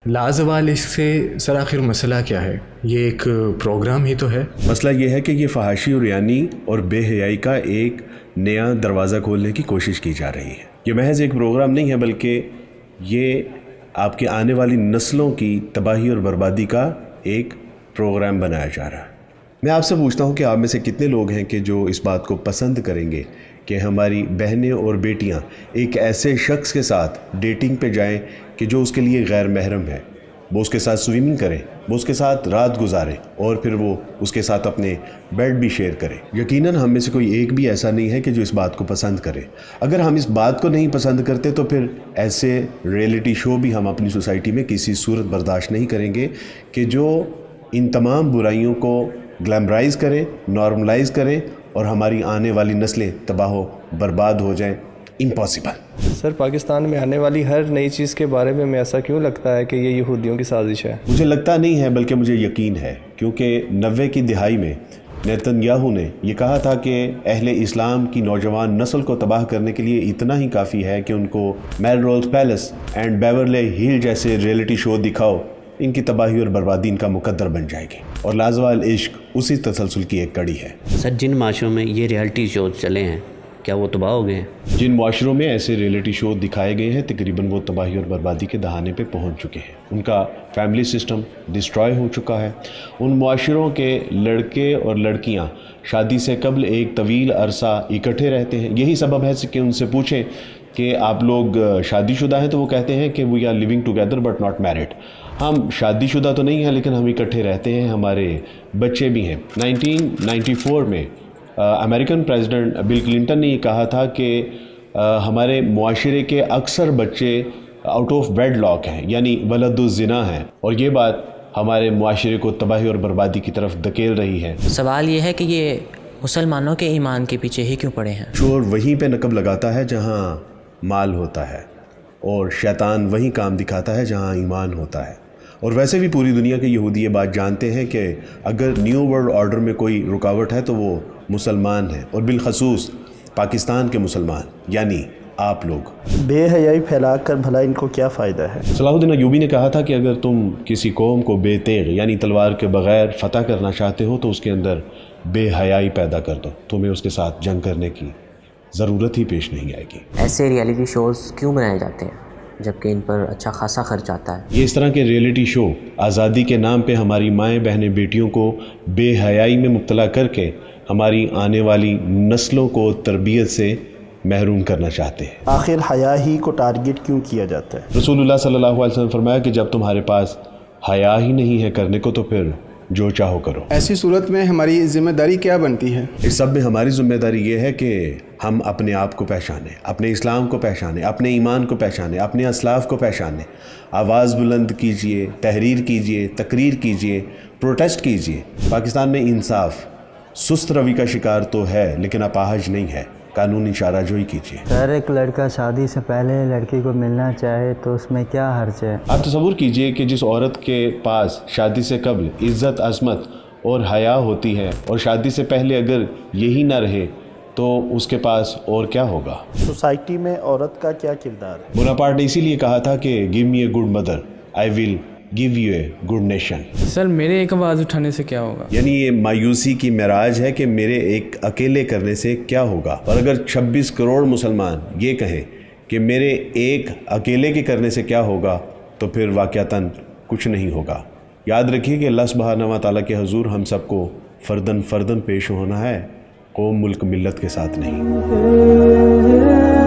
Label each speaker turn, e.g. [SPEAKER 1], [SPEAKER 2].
[SPEAKER 1] لازوال عشق سے سر آخر مسئلہ کیا ہے؟ یہ ایک پروگرام ہی تو ہے۔
[SPEAKER 2] مسئلہ یہ ہے کہ یہ فحاشی اور یعنی اور بے حیائی کا ایک نیا دروازہ کھولنے کی کوشش کی جا رہی ہے۔ یہ محض ایک پروگرام نہیں ہے بلکہ یہ آپ کے آنے والی نسلوں کی تباہی اور بربادی کا ایک پروگرام بنایا جا رہا ہے۔ میں آپ سے پوچھتا ہوں کہ آپ میں سے کتنے لوگ ہیں کہ جو اس بات کو پسند کریں گے کہ ہماری بہنیں اور بیٹیاں ایک ایسے شخص کے ساتھ ڈیٹنگ پہ جائیں کہ جو اس کے لیے غیر محرم ہے، وہ اس کے ساتھ سوئمنگ کریں، وہ اس کے ساتھ رات گزاریں اور پھر وہ اس کے ساتھ اپنے بیڈ بھی شیئر کریں۔ یقیناً ہم میں سے کوئی ایک بھی ایسا نہیں ہے کہ جو اس بات کو پسند کرے۔ اگر ہم اس بات کو نہیں پسند کرتے تو پھر ایسے ریئلٹی شو بھی ہم اپنی سوسائٹی میں کسی صورت برداشت نہیں کریں گے کہ جو ان تمام برائیوں کو گلیمرائز کریں، نارملائز کریں اور ہماری آنے والی نسلیں تباہ و برباد ہو جائیں۔ امپاسبل۔
[SPEAKER 3] سر، پاکستان میں آنے والی ہر نئی چیز کے بارے میں ایسا کیوں لگتا ہے کہ یہ یہودیوں کی سازش ہے؟
[SPEAKER 2] مجھے لگتا نہیں ہے بلکہ مجھے یقین ہے، کیونکہ 90 کی دہائی میں نیتن یاہو نے یہ کہا تھا کہ اہل اسلام کی نوجوان نسل کو تباہ کرنے کے لیے اتنا ہی کافی ہے کہ ان کو میلرولز پیلس اینڈ بیورلی ہل جیسے ریئلٹی شو دکھاؤ، ان کی تباہی اور بربادی ان کا مقدر بن جائے گی۔ اور لازوال عشق اسی تسلسل کی ایک کڑی ہے۔
[SPEAKER 4] سر، جن معاشروں میں یہ ریئلٹی شوز چلے ہیں کیا وہ تباہ ہو گئے ہیں؟
[SPEAKER 2] جن معاشروں میں ایسے ریئلٹی شو دکھائے گئے ہیں تقریباً وہ تباہی اور بربادی کے دہانے پہ پہنچ چکے ہیں۔ ان کا فیملی سسٹم ڈسٹرائے ہو چکا ہے۔ ان معاشروں کے لڑکے اور لڑکیاں شادی سے قبل ایک طویل عرصہ اکٹھے رہتے ہیں۔ یہی سبب ہے کہ ان سے پوچھیں کہ آپ لوگ شادی شدہ ہیں تو وہ کہتے ہیں کہ we are living together but not married. ہم شادی شدہ تو نہیں ہیں لیکن ہم اکٹھے رہتے ہیں، ہمارے بچے بھی ہیں۔ 1994 میں امریکن پریزیڈنٹ بل کلنٹن نے یہ کہا تھا کہ ہمارے معاشرے کے اکثر بچے آؤٹ آف ویڈ لاک ہیں، یعنی ولد الزنا ہیں، اور یہ بات ہمارے معاشرے کو تباہی اور بربادی کی طرف دھکیل رہی ہے۔
[SPEAKER 5] سوال یہ ہے کہ یہ مسلمانوں کے ایمان کے پیچھے ہی کیوں پڑے ہیں؟
[SPEAKER 2] چور وہیں پہ نقب لگاتا ہے جہاں مال ہوتا ہے، اور شیطان وہیں کام دکھاتا ہے جہاں ایمان ہوتا ہے۔ اور ویسے بھی پوری دنیا کے یہودی یہ بات جانتے ہیں کہ اگر نیو ورلڈ آرڈر میں کوئی رکاوٹ ہے تو وہ مسلمان ہیں، اور بالخصوص پاکستان کے مسلمان یعنی آپ لوگ۔
[SPEAKER 6] بے حیائی پھیلا کر بھلا ان کو کیا فائدہ ہے؟
[SPEAKER 2] صلاح الدین ایوبی نے کہا تھا کہ اگر تم کسی قوم کو بے تیغ یعنی تلوار کے بغیر فتح کرنا چاہتے ہو تو اس کے اندر بے حیائی پیدا کر دو، تمہیں اس کے ساتھ جنگ کرنے کی ضرورت ہی پیش نہیں آئے گی۔
[SPEAKER 5] ایسے ریئلٹی شوز کیوں بنائے جاتے ہیں جبکہ ان پر اچھا خاصا خرچ آتا ہے؟
[SPEAKER 2] یہ اس طرح کے ریئلٹی شو آزادی کے نام پہ ہماری مائیں بہنیں بیٹیوں کو بے حیائی میں مبتلا کر کے ہماری آنے والی نسلوں کو تربیت سے محروم کرنا چاہتے ہیں۔
[SPEAKER 6] آخر حیا ہی کو ٹارگٹ کیوں کیا جاتا ہے؟
[SPEAKER 2] رسول اللہ صلی اللہ علیہ وسلم فرمایا کہ جب تمہارے پاس حیا ہی نہیں ہے کرنے کو تو پھر جو چاہو کرو۔
[SPEAKER 7] ایسی صورت میں ہماری ذمہ داری کیا بنتی ہے؟
[SPEAKER 2] اس سب میں ہماری ذمہ داری یہ ہے کہ ہم اپنے آپ کو پہچانیں، اپنے اسلام کو پہچانیں، اپنے ایمان کو پہچانیں، اپنے اسلاف کو پہچانیں، آواز بلند کیجئے، تحریر کیجئے، تقریر کیجئے، پروٹیسٹ کیجئے۔ پاکستان میں انصاف سست روی کا شکار تو ہے لیکن اپاہج نہیں ہے، قانونی چارہ جوئی کیجئے۔
[SPEAKER 8] اگر ایک لڑکا شادی سے پہلے لڑکی کو ملنا چاہے تو اس میں کیا حرج ہے؟
[SPEAKER 2] آپ تصور کیجئے کہ جس عورت کے پاس شادی سے قبل عزت، عظمت اور حیا ہوتی ہے اور شادی سے پہلے اگر یہی نہ رہے تو اس کے پاس اور کیا ہوگا؟
[SPEAKER 6] سوسائٹی میں عورت کا کیا کردار ہے؟
[SPEAKER 2] بوناپارٹ نے اسی لیے کہا تھا کہ give me a good mother I will give you a good nation.
[SPEAKER 3] Sir, میرے ایک آواز اٹھانے سے کیا ہوگا؟
[SPEAKER 2] یعنی یہ مایوسی کی معراج ہے کہ میرے ایک اکیلے کرنے سے کیا ہوگا، اور اگر 26 کروڑ مسلمان یہ کہیں کہ میرے ایک اکیلے کے کرنے سے کیا ہوگا تو پھر واقعتاً کچھ نہیں ہوگا۔ یاد رکھیے کہ اللہ سبحانہ و تعالیٰ کے حضور ہم سب کو فرداً پیش ہونا ہے، قوم، ملک، ملت کے ساتھ نہیں۔